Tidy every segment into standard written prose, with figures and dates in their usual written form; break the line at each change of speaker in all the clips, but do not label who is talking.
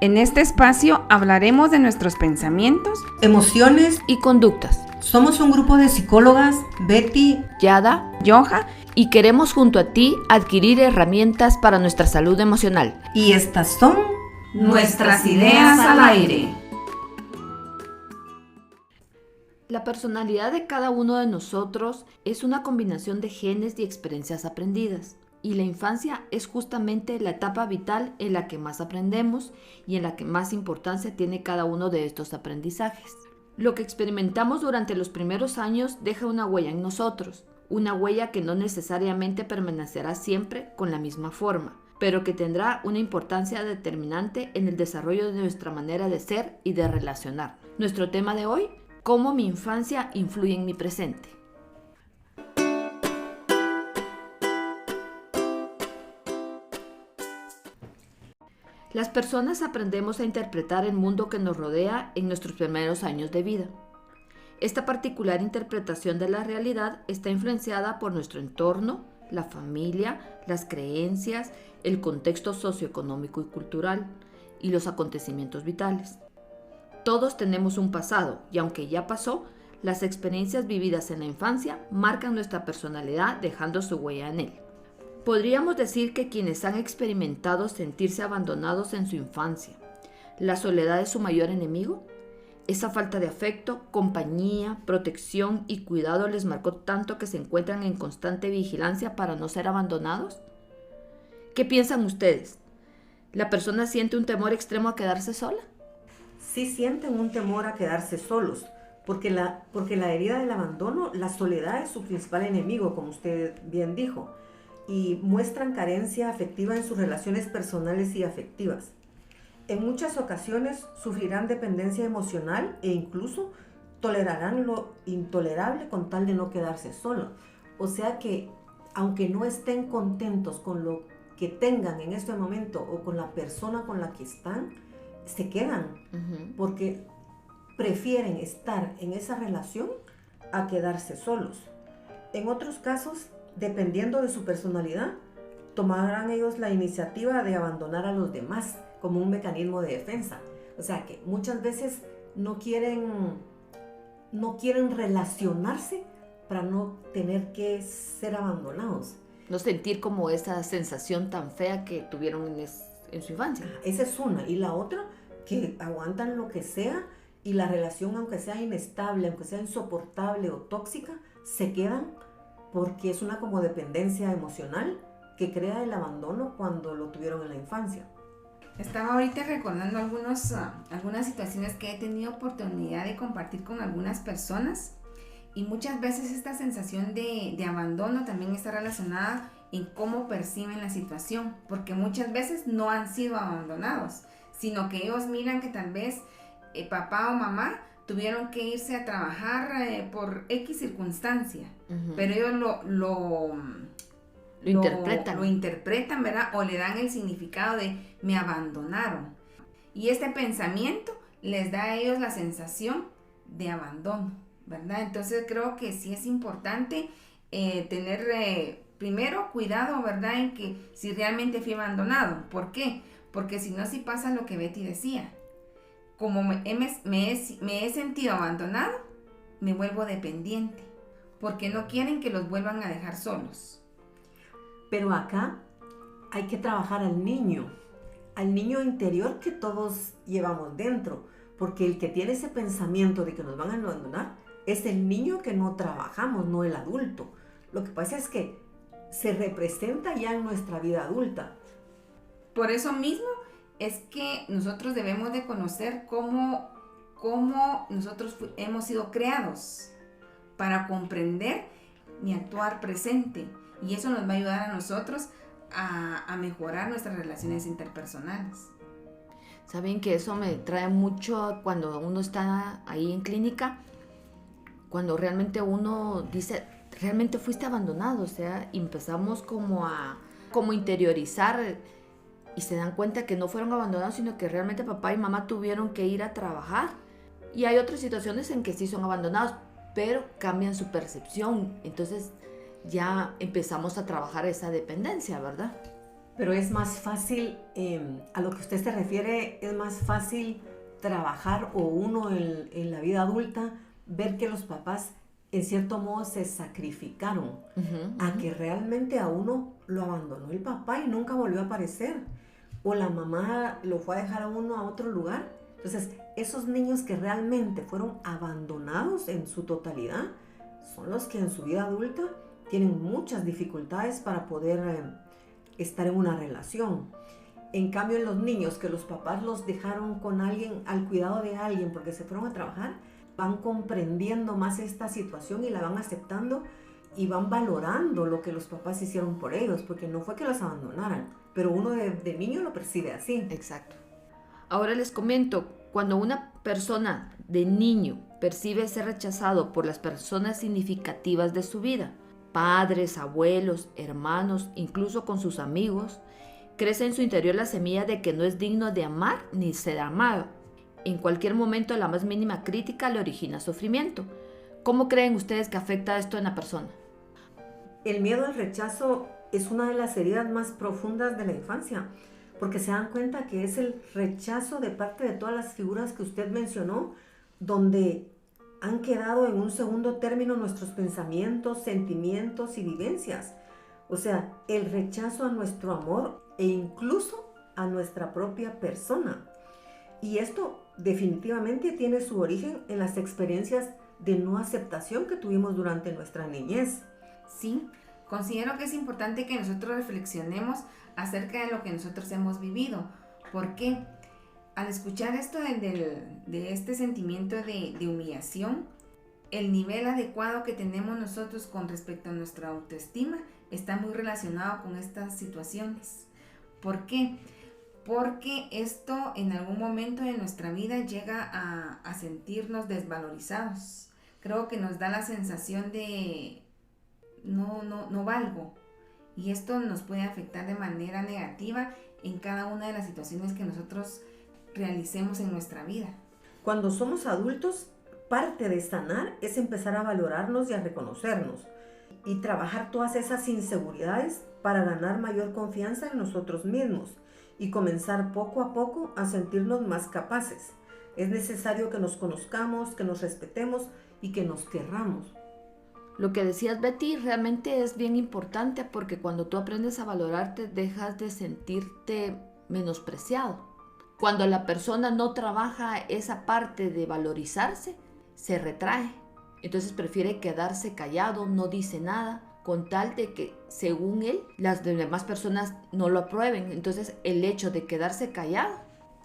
En este espacio hablaremos de nuestros pensamientos,
emociones
y conductas.
Somos un grupo de psicólogas, Betty,
Yada,
Joja,
y queremos junto a ti adquirir herramientas para nuestra salud emocional.
y estas son
nuestras ideas al aire.
La personalidad de cada uno de nosotros es una combinación de genes y experiencias aprendidas. Y la infancia es justamente la etapa vital en la que más aprendemos y en la que más importancia tiene cada uno de estos aprendizajes. Lo que experimentamos durante los primeros años deja una huella en nosotros, una huella que no necesariamente permanecerá siempre con la misma forma, pero que tendrá una importancia determinante en el desarrollo de nuestra manera de ser y de relacionar. Nuestro tema de hoy: ¿cómo mi infancia influye en mi presente? Las personas aprendemos a interpretar el mundo que nos rodea en nuestros primeros años de vida. Esta particular interpretación de la realidad está influenciada por nuestro entorno, la familia, las creencias, el contexto socioeconómico y cultural y los acontecimientos vitales. Todos tenemos un pasado y aunque ya pasó, las experiencias vividas en la infancia marcan nuestra personalidad dejando su huella en él. Podríamos decir que quienes han experimentado sentirse abandonados en su infancia, ¿la soledad es su mayor enemigo? ¿Esa falta de afecto, compañía, protección y cuidado les marcó tanto que se encuentran en constante vigilancia para no ser abandonados? ¿Qué piensan ustedes? ¿La persona siente un temor extremo a quedarse sola?
sí sienten un temor a quedarse solos, porque la herida del abandono, la soledad es su principal enemigo, como usted bien dijo, y muestran carencia afectiva en sus relaciones personales y afectivas. En muchas ocasiones sufrirán dependencia emocional e incluso tolerarán lo intolerable con tal de no quedarse solos. O sea que, aunque no estén contentos con lo que tengan en este momento o con la persona con la que están, se quedan porque prefieren estar en esa relación a quedarse solos. En otros casos, dependiendo de su personalidad, tomarán ellos la iniciativa de abandonar a los demás como un mecanismo de defensa. O sea que muchas veces no quieren relacionarse para no tener que ser abandonados.
No sentir como esa sensación tan fea que tuvieron en su infancia.
Esa es una. Y la otra, que aguantan lo que sea y la relación, aunque sea inestable, aunque sea insoportable o tóxica, se quedan porque es una como dependencia emocional que crea el abandono cuando lo tuvieron en la infancia.
Estaba ahorita recordando algunas situaciones que he tenido oportunidad de compartir con algunas personas, y muchas veces esta sensación de abandono también está relacionada en cómo perciben la situación, porque muchas veces no han sido abandonados, sino que ellos miran que tal vez papá o mamá tuvieron que irse a trabajar por X circunstancia, pero ellos lo interpretan, ¿verdad? O le dan el significado de me abandonaron. Y este pensamiento les da a ellos la sensación de abandono, ¿verdad? Entonces creo que sí es importante tener primero cuidado, ¿verdad? En que si realmente fui abandonado. ¿Por qué? Porque si no, sí pasa lo que Betty decía. Como me he sentido abandonado, me vuelvo dependiente, porque no quieren que los vuelvan a dejar solos.
Pero acá hay que trabajar al niño interior que todos llevamos dentro, porque el que tiene ese pensamiento de que nos van a abandonar es el niño que no trabajamos, no el adulto. Lo que pasa es que se representa ya en nuestra vida adulta.
Por eso mismo es que nosotros debemos de conocer cómo nosotros hemos sido creados para comprender mi actuar presente, y eso nos va a ayudar a nosotros a mejorar nuestras relaciones interpersonales.
Saben que eso me trae mucho cuando uno está ahí en clínica, cuando realmente uno dice, realmente fuiste abandonado, o sea, empezamos como interiorizar y se dan cuenta que no fueron abandonados, sino que realmente papá y mamá tuvieron que ir a trabajar. Y hay otras situaciones en que sí son abandonados, pero cambian su percepción. Entonces ya empezamos a trabajar esa dependencia, ¿verdad?
Pero es más fácil, a lo que usted se refiere, es más fácil trabajar o uno en la vida adulta, ver que los papás en cierto modo se sacrificaron a que realmente a uno lo abandonó el papá y nunca volvió a aparecer. O la mamá lo fue a dejar a uno a otro lugar. Entonces, esos niños que realmente fueron abandonados en su totalidad son los que en su vida adulta tienen muchas dificultades para poder estar en una relación. En cambio, en los niños que los papás los dejaron con alguien, al cuidado de alguien porque se fueron a trabajar, van comprendiendo más esta situación y la van aceptando y van valorando lo que los papás hicieron por ellos, porque no fue que los abandonaran, pero uno de niño lo percibe así.
Exacto. Ahora les comento, cuando una persona de niño percibe ser rechazado por las personas significativas de su vida, padres, abuelos, hermanos, incluso con sus amigos, crece en su interior la semilla de que no es digno de amar ni ser amado. En cualquier momento, la más mínima crítica le origina sufrimiento. ¿Cómo creen ustedes que afecta esto en la persona?
El miedo al rechazo es una de las heridas más profundas de la infancia, porque se dan cuenta que es el rechazo de parte de todas las figuras que usted mencionó, donde han quedado en un segundo término nuestros pensamientos, sentimientos y vivencias. O sea, el rechazo a nuestro amor e incluso a nuestra propia persona. Y esto definitivamente tiene su origen en las experiencias de no aceptación que tuvimos durante nuestra niñez.
Sí, considero que es importante que nosotros reflexionemos acerca de lo que nosotros hemos vivido. ¿Por qué? Al escuchar esto de este sentimiento de humillación, el nivel adecuado que tenemos nosotros con respecto a nuestra autoestima está muy relacionado con estas situaciones. ¿Por qué? Porque esto en algún momento de nuestra vida llega a sentirnos desvalorizados. Creo que nos da la sensación de no valgo. Y esto nos puede afectar de manera negativa en cada una de las situaciones que nosotros realicemos en nuestra vida.
Cuando somos adultos, parte de sanar es empezar a valorarnos y a reconocernos y trabajar todas esas inseguridades para ganar mayor confianza en nosotros mismos y comenzar poco a poco a sentirnos más capaces. Es necesario que nos conozcamos, que nos respetemos y que nos querramos.
Lo que decías, Betty, realmente es bien importante porque cuando tú aprendes a valorarte, dejas de sentirte menospreciado. Cuando la persona no trabaja esa parte de valorizarse, se retrae. Entonces prefiere quedarse callado, no dice nada, con tal de que, según él, las demás personas no lo aprueben. Entonces el hecho de quedarse callado,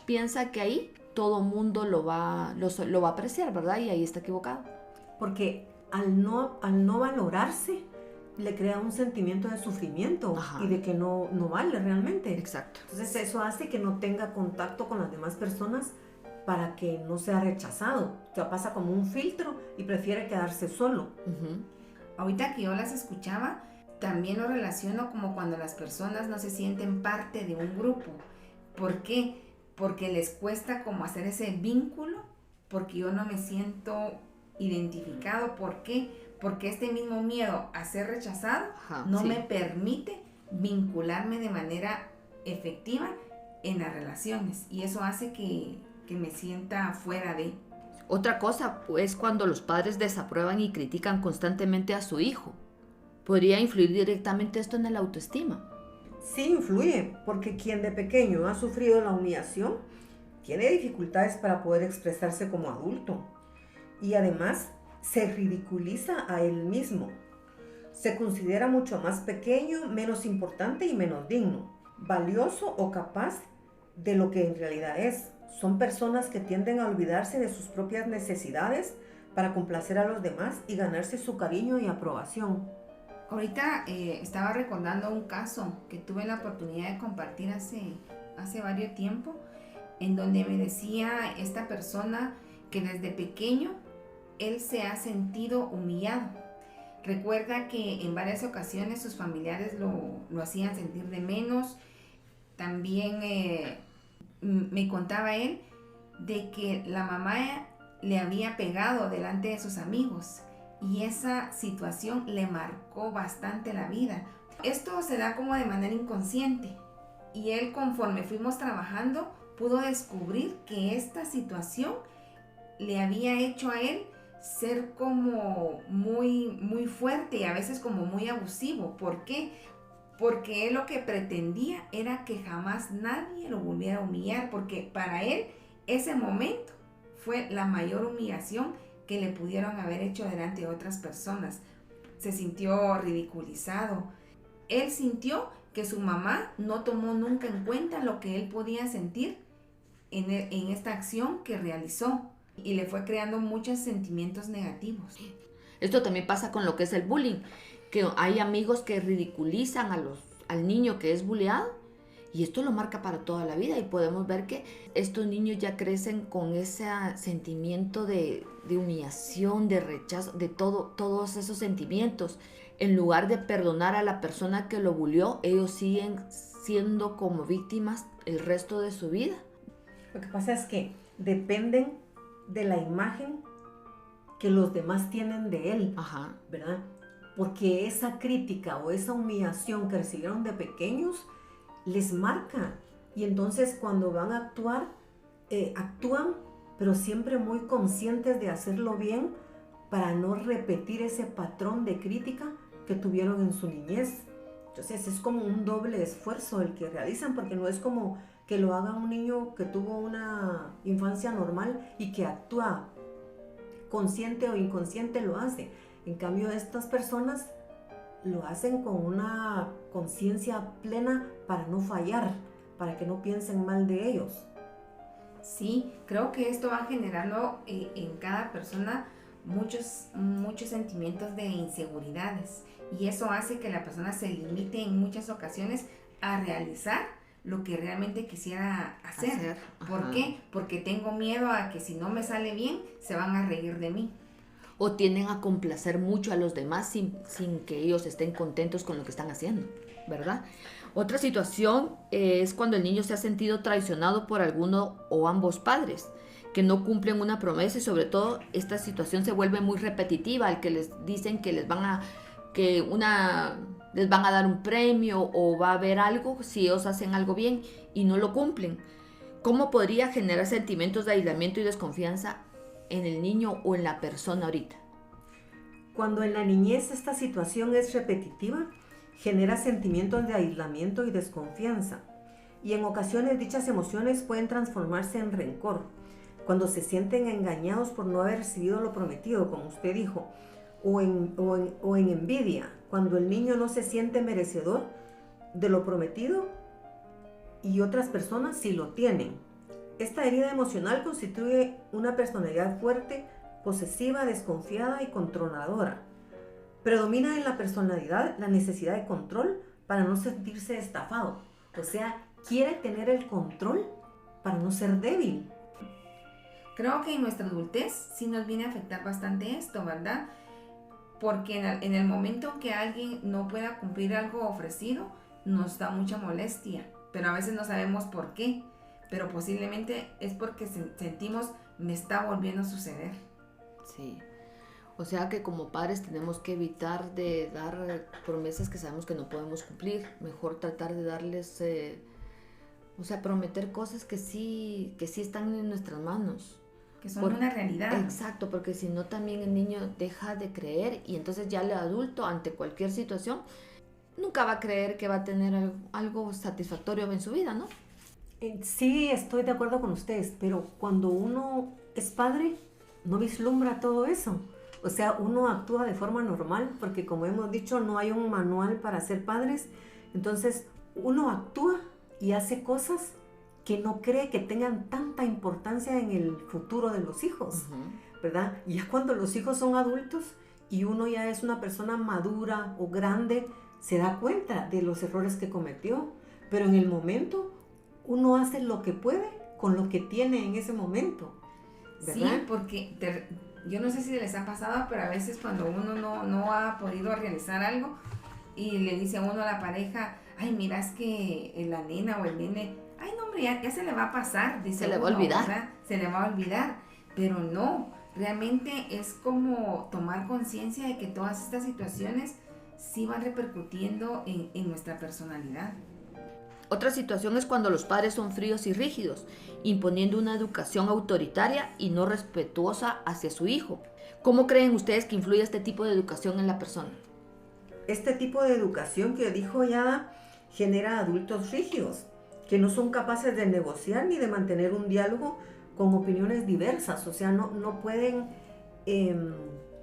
piensa que ahí todo mundo lo va a apreciar, ¿verdad? Y ahí está equivocado.
Porque al no valorarse, le crea un sentimiento de sufrimiento. Ajá. Y de que no vale realmente.
Exacto.
Entonces eso hace que no tenga contacto con las demás personas para que no sea rechazado. O sea, pasa como un filtro y prefiere quedarse solo.
Ahorita que yo las escuchaba, también lo relaciono como cuando las personas no se sienten parte de un grupo. ¿Por qué? Porque les cuesta como hacer ese vínculo, porque yo no me siento identificado. ¿Por qué? Porque este mismo miedo a ser rechazado me permite vincularme de manera efectiva en las relaciones, y eso hace que me sienta fuera de.
Otra cosa es cuando los padres desaprueban y critican constantemente a su hijo. ¿Podría influir directamente esto en la autoestima?
Sí, influye, porque quien de pequeño ha sufrido la humillación tiene dificultades para poder expresarse como adulto. Y además se ridiculiza a él mismo. Se considera mucho más pequeño, menos importante y menos digno, valioso o capaz de lo que en realidad es. Son personas que tienden a olvidarse de sus propias necesidades para complacer a los demás y ganarse su cariño y aprobación.
Ahorita estaba recordando un caso que tuve la oportunidad de compartir hace varios tiempo, en donde me decía esta persona que desde pequeño él se ha sentido humillado. Recuerda que en varias ocasiones sus familiares lo hacían sentir de menos. También me contaba él de que la mamá le había pegado delante de sus amigos, y esa situación le marcó bastante la vida. Esto se da como de manera inconsciente, Y él, conforme fuimos trabajando, pudo descubrir que esta situación le había hecho a él ser como muy fuerte y a veces como muy abusivo. ¿Por qué? Porque él lo que pretendía era que jamás nadie lo volviera a humillar, porque para él ese momento fue la mayor humillación que le pudieron haber hecho delante de otras personas. Se sintió ridiculizado. Él sintió que su mamá no tomó nunca en cuenta lo que él podía sentir en esta acción que realizó, y le fue creando muchos sentimientos negativos.
Esto también pasa con lo que es el bullying, que hay amigos que ridiculizan al niño que es bulleado, y esto lo marca para toda la vida, y podemos ver que estos niños ya crecen con ese sentimiento de humillación, de rechazo, de todos esos sentimientos. En lugar de perdonar a la persona que lo bulleó, ellos siguen siendo como víctimas el resto de su vida.
Lo que pasa es que dependen de la imagen que los demás tienen de él,
Ajá.
¿verdad? Porque esa crítica o esa humillación que recibieron de pequeños les marca. Y entonces cuando van a actuar, actúan, pero siempre muy conscientes de hacerlo bien para no repetir ese patrón de crítica que tuvieron en su niñez. Entonces es como un doble esfuerzo el que realizan, porque no es como que lo haga un niño que tuvo una infancia normal y que actúa consciente o inconsciente, lo hace. En cambio, estas personas lo hacen con una conciencia plena para no fallar, para que no piensen mal de ellos.
Sí, creo que esto va generando en cada persona muchos sentimientos de inseguridades, y eso hace que la persona se limite en muchas ocasiones a realizar lo que realmente quisiera hacer. ¿Por qué? Porque tengo miedo a que si no me sale bien, se van a reír de mí.
O tienden a complacer mucho a los demás sin que ellos estén contentos con lo que están haciendo, ¿verdad? Otra situación es cuando el niño se ha sentido traicionado por alguno o ambos padres, que no cumplen una promesa, y sobre todo esta situación se vuelve muy repetitiva, al que les dicen que les van a dar un premio o va a haber algo si ellos hacen algo bien y no lo cumplen. ¿Cómo podría generar sentimientos de aislamiento y desconfianza en el niño o en la persona ahorita?
Cuando en la niñez esta situación es repetitiva, genera sentimientos de aislamiento y desconfianza. Y en ocasiones dichas emociones pueden transformarse en rencor, cuando se sienten engañados por no haber recibido lo prometido, como usted dijo, o en envidia, cuando el niño no se siente merecedor de lo prometido y otras personas sí lo tienen. Esta herida emocional constituye una personalidad fuerte, posesiva, desconfiada y controladora. Predomina en la personalidad la necesidad de control para no sentirse estafado. O sea, quiere tener el control para no ser débil.
Creo que en nuestra adultez sí nos viene a afectar bastante esto, ¿verdad? Porque en el momento en que alguien no pueda cumplir algo ofrecido, nos da mucha molestia, pero a veces no sabemos por qué, pero posiblemente es porque sentimos, me está volviendo a suceder.
Sí, o sea que como padres tenemos que evitar de dar promesas que sabemos que no podemos cumplir, mejor tratar de darles, prometer cosas que sí están en nuestras manos.
Que son una realidad.
Exacto, porque si no también el niño deja de creer, y entonces ya el adulto ante cualquier situación nunca va a creer que va a tener algo satisfactorio en su vida, ¿no?
Sí, estoy de acuerdo con ustedes, pero cuando uno es padre no vislumbra todo eso. O sea, uno actúa de forma normal, porque como hemos dicho, no hay un manual para ser padres. Entonces uno actúa y hace cosas que no cree que tengan tanta importancia en el futuro de los hijos, ¿verdad? Ya cuando los hijos son adultos y uno ya es una persona madura o grande, se da cuenta de los errores que cometió, pero en el momento uno hace lo que puede con lo que tiene en ese momento, ¿verdad?
Sí, porque yo no sé si les ha pasado, pero a veces cuando uno no ha podido realizar algo y le dice a uno a la pareja, ay, mira, es que la nena o el nene, ay, no, hombre, ya se le va a pasar, dice
se le va a olvidar,
¿verdad? Se le va a olvidar, pero no, realmente es como tomar conciencia de que todas estas situaciones sí van repercutiendo en nuestra personalidad.
Otra situación es cuando los padres son fríos y rígidos, imponiendo una educación autoritaria y no respetuosa hacia su hijo. ¿Cómo creen ustedes que influye este tipo de educación en la persona?
Este tipo de educación que dijo Yada genera adultos rígidos, que no son capaces de negociar ni de mantener un diálogo con opiniones diversas. O sea, no pueden,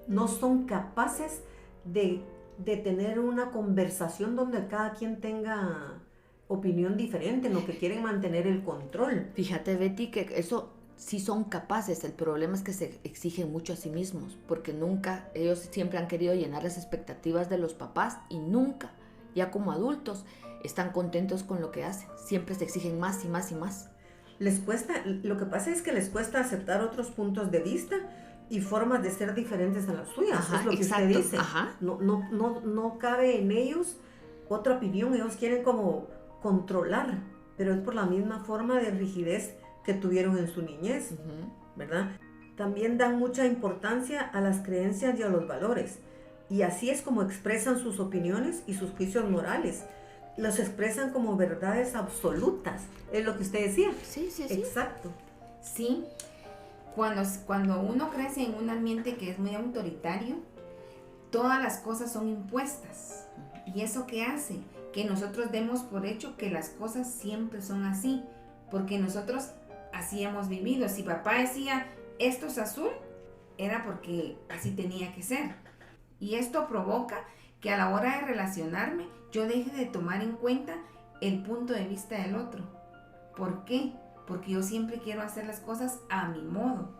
no son capaces de tener una conversación donde cada quien tenga opinión diferente, en lo que quieren mantener el control.
Fíjate, Betty, que eso sí son capaces. El problema es que se exigen mucho a sí mismos, porque ellos siempre han querido llenar las expectativas de los papás y nunca, ya como adultos, están contentos con lo que hacen. Siempre se exigen más y más y más.
Les cuesta, lo que pasa es que les cuesta aceptar otros puntos de vista y formas de ser diferentes a las suyas.
Ajá,
es lo que
exacto.
usted dice.
Ajá.
No cabe en ellos otra opinión. Ellos quieren como controlar, pero es por la misma forma de rigidez que tuvieron en su niñez, ¿verdad? También dan mucha importancia a las creencias y a los valores, y así es como expresan sus opiniones y sus juicios morales. Los expresan como verdades absolutas, es lo que usted decía.
Sí.
Exacto.
Sí, cuando uno crece en un ambiente que es muy autoritario, todas las cosas son impuestas. ¿Y eso qué hace? Que nosotros demos por hecho que las cosas siempre son así, porque nosotros así hemos vivido. Si papá decía, esto es azul, era porque así tenía que ser. Y esto provoca que a la hora de relacionarme, yo deje de tomar en cuenta el punto de vista del otro. ¿Por qué? Porque yo siempre quiero hacer las cosas a mi modo.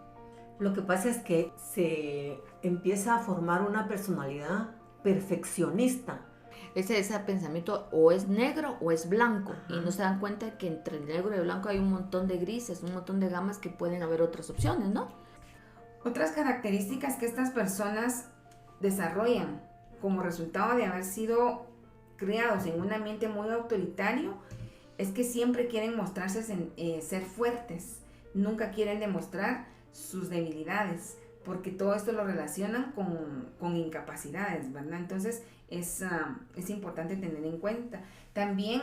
Lo que pasa es que se empieza a formar una personalidad perfeccionista.
Ese pensamiento o es negro o es blanco.
Ajá.
Y no se dan cuenta que entre el negro y el blanco hay un montón de grises, un montón de gamas, que pueden haber otras opciones, ¿no?
Otras características que estas personas desarrollan como resultado de haber sido criados en un ambiente muy autoritario es que siempre quieren mostrarse ser fuertes, nunca quieren demostrar sus debilidades, porque todo esto lo relacionan con incapacidades, ¿verdad? Entonces es importante tener en cuenta. También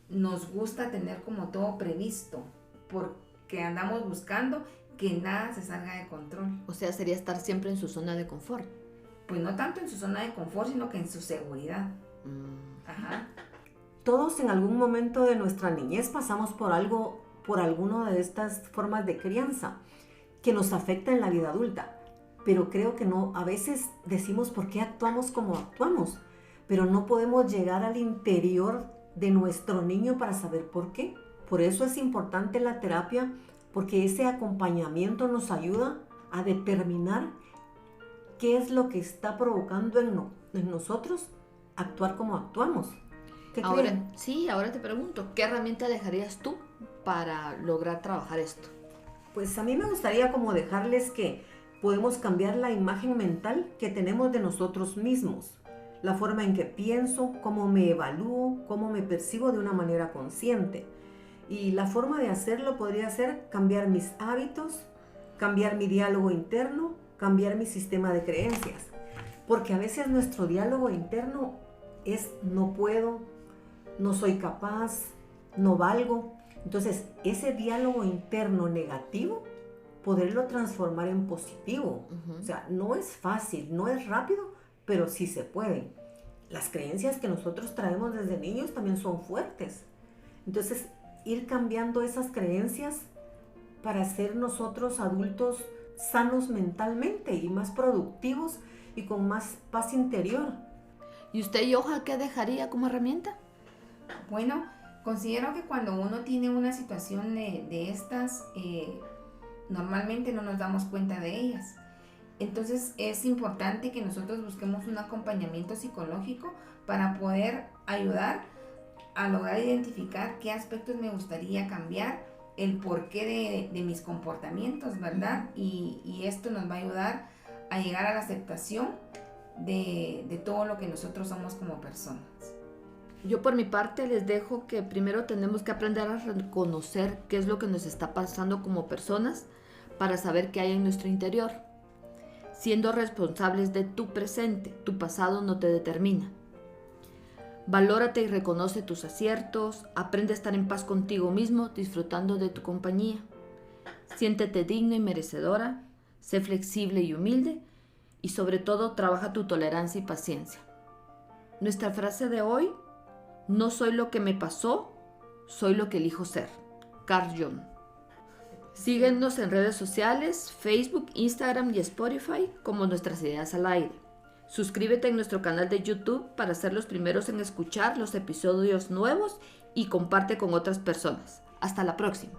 nos gusta tener como todo previsto, porque andamos buscando que nada se salga de control.
O sea, sería estar siempre en su zona de confort.
Pues no tanto en su zona de confort, sino que en su seguridad. Ajá.
Todos en algún momento de nuestra niñez pasamos por alguna de estas formas de crianza que nos afecta en la vida adulta. Pero creo que no, a veces decimos por qué actuamos como actuamos, pero no podemos llegar al interior de nuestro niño para saber por qué. Por eso es importante la terapia, porque ese acompañamiento nos ayuda a determinar qué es lo que está provocando en nosotros actuar como actuamos. ¿Qué creen?
Ahora te pregunto, ¿qué herramienta dejarías tú para lograr trabajar esto?
Pues a mí me gustaría como dejarles que podemos cambiar la imagen mental que tenemos de nosotros mismos, la forma en que pienso, cómo me evalúo, cómo me percibo de una manera consciente. Y la forma de hacerlo podría ser cambiar mis hábitos, cambiar mi diálogo interno, cambiar mi sistema de creencias. Porque a veces nuestro diálogo interno es no puedo, no soy capaz, no valgo. Entonces, ese diálogo interno negativo, poderlo transformar en positivo. O sea, no es fácil, no es rápido, pero sí se puede. Las creencias que nosotros traemos desde niños también son fuertes. Entonces, ir cambiando esas creencias para ser nosotros adultos sanos mentalmente y más productivos y con más paz interior.
¿Y usted, Joha, qué dejaría como herramienta?
Bueno, considero que cuando uno tiene una situación de estas, normalmente no nos damos cuenta de ellas. Entonces es importante que nosotros busquemos un acompañamiento psicológico para poder ayudar a lograr identificar qué aspectos me gustaría cambiar, el porqué de mis comportamientos, ¿verdad? Y esto nos va a ayudar a llegar a la aceptación de todo lo que nosotros somos como personas.
Yo por mi parte les dejo que primero tenemos que aprender a reconocer qué es lo que nos está pasando como personas para saber qué hay en nuestro interior. Siendo responsables de tu presente, tu pasado no te determina. Valórate y reconoce tus aciertos, aprende a estar en paz contigo mismo, disfrutando de tu compañía. Siéntete digno y merecedora, sé flexible y humilde y sobre todo trabaja tu tolerancia y paciencia. Nuestra frase de hoy: no soy lo que me pasó, soy lo que elijo ser. Carl Jung. Síguenos en redes sociales, Facebook, Instagram y Spotify como Nuestras Ideas al Aire. Suscríbete en nuestro canal de YouTube para ser los primeros en escuchar los episodios nuevos y comparte con otras personas. Hasta la próxima.